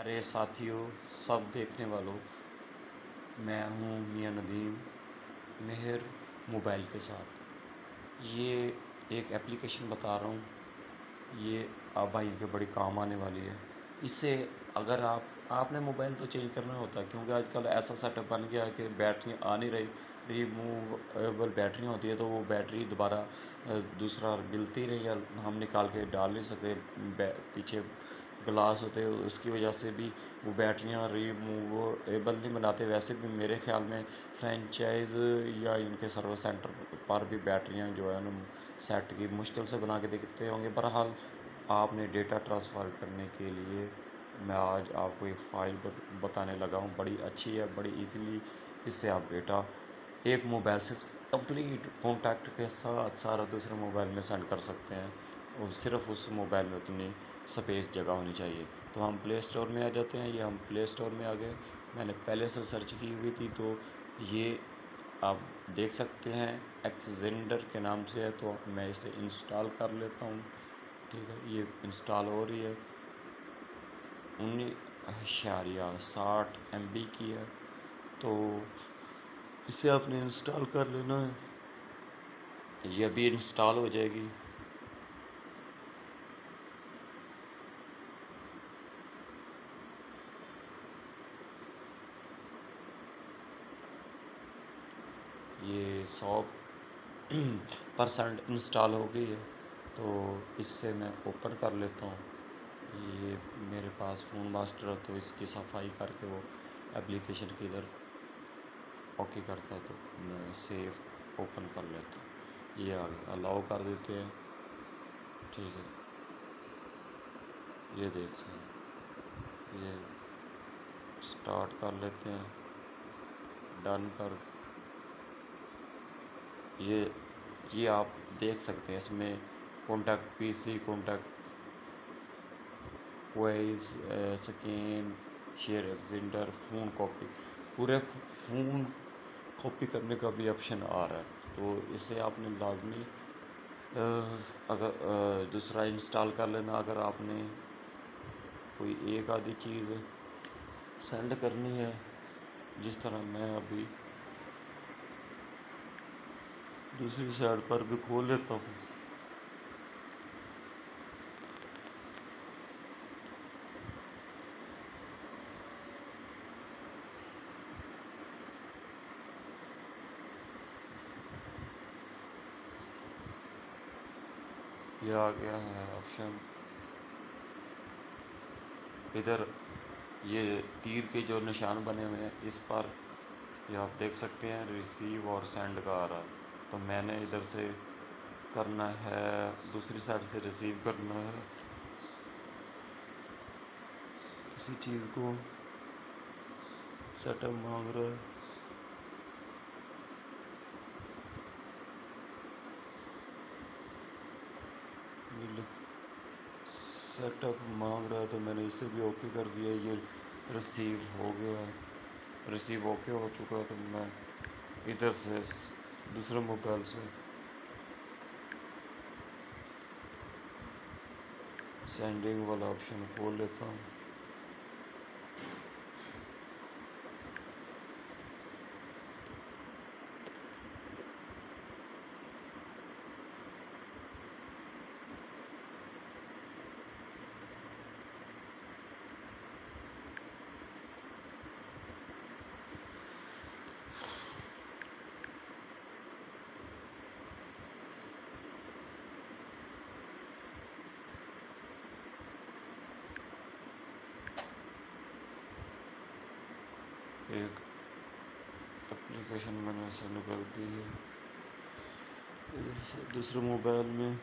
अरे साथियों, सब देखने वालों, मैं हूँ मियां नदीम मेहर मोबाइल के साथ। ये एक एप्लीकेशन बता रहा हूँ। ये आप भाई के बड़ी काम आने वाली है। इससे अगर आपने मोबाइल तो चेंज करना होता है, क्योंकि आजकल ऐसा सेटअप बन गया है कि बैटरी आ नहीं रही। रिमूवेबल बैटरी होती है तो वो बैटरी दोबारा दूसरा मिलती रही, या हम निकाल के डाल नहीं सकते। पीछे ग्लास होते हैं, उसकी वजह से भी वो बैटरियाँ रिमूवेबल नहीं बनाते। वैसे भी मेरे ख्याल में फ्रेंचाइज या इनके सर्विस सेंटर पर भी बैटरियाँ जो है ना सेट की मुश्किल से बना के देखते होंगे। बहरहाल आपने डेटा ट्रांसफ़र करने के लिए मैं आज आपको एक फ़ाइल बताने लगा हूँ। बड़ी अच्छी है, बड़ी इजीली इससे आप डेटा एक मोबाइल से कंप्लीट कॉन्टैक्ट के साथ सारा दूसरे मोबाइल में सेंड कर सकते हैं, और सिर्फ उस मोबाइल में उतनी स्पेस जगह होनी चाहिए। तो हम प्ले स्टोर में आ जाते हैं। ये हम प्ले स्टोर में आ गए। मैंने पहले से सर्च की हुई थी, तो ये आप देख सकते हैं एक्सजेंडर के नाम से है। तो मैं इसे इंस्टॉल कर लेता हूँ। ठीक है, ये इंस्टॉल हो रही है। 19.60 MB की है, तो इसे आपने इंस्टॉल कर लेना है। ये अभी इंस्टॉल हो जाएगी। ये 100% इंस्टॉल हो गई है, तो इससे मैं ओपन कर लेता हूँ। ये मेरे पास फ़ोन मास्टर है, तो इसकी सफाई करके वो एप्लीकेशन की इधर ओके करता है, तो मैं सेव ओपन कर लेता हूँ। ये आ गया, अलाउ कर देते हैं। ठीक है, ये देखिए, ये स्टार्ट कर लेते हैं। डन कर ये आप देख सकते हैं इसमें contact PC, contact voice, scan, share Xender, phone copy, पूरे फ़ोन कॉपी करने का भी ऑप्शन आ रहा है। तो इसे आपने लाजमी अगर दूसरा इंस्टॉल कर लेना। अगर आपने कोई एक आधी चीज़ सेंड करनी है, जिस तरह मैं अभी दूसरी साइड पर भी खोल लेता हूँ। ये आ गया है ऑप्शन। इधर ये तीर के जो निशान बने हुए हैं, इस पर ये आप देख सकते हैं रिसीव और सेंड का आ रहा है। तो मैंने इधर से करना है, दूसरी साइड से रिसीव करना है किसी चीज़ को। सेटअप मांग रहा है, सेटअप मांग रहा है, तो मैंने इसे भी ओके कर दिया। ये रिसीव हो गया है, रिसीव ओके हो चुका है। तो मैं इधर से दूसरे मोबाइल से सेंडिंग वाला ऑप्शन खोल लेता हूँ। एक एप्लीकेशन मैंने सेंड कर दी है दूसरे मोबाइल में।